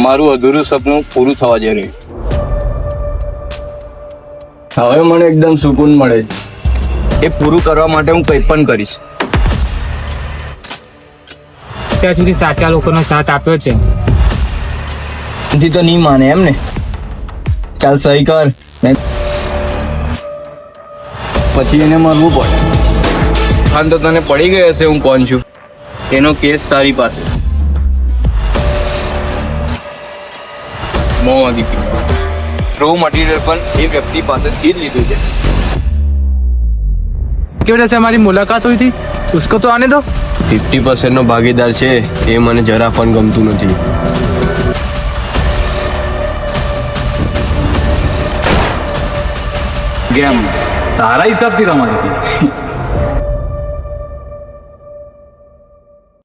મારું અધૂરું સપનું પૂરું થવા જઈ રહ્યું. હવે મને એકદમ સુકૂન મળે છે. એ પૂરું કરવા માટે હું કંઈ પણ કરીશ. અત્યાર સુધી સાચા લોકોનો સાથ આપ્યો છે. એથી તો નહીં માને એમ ને. ચાલ સહી કર. પછી એને મરવું પડે. ખાન તો તને પડી ગઈ હશે હું કોણ છું. એનો કેસ તારી પાસે. રો મટીરિयल પણ એ વ્યક્તિ પાસેથી જ લીધું છે. की वजह से हमारी मुलाकात हुई थी उसको तो आने दो. 50% નો ભાગીદાર છે એ મને જરા પણ ગમતું નથી. ગેમ તારા હિસાબથી રમાતી હતી.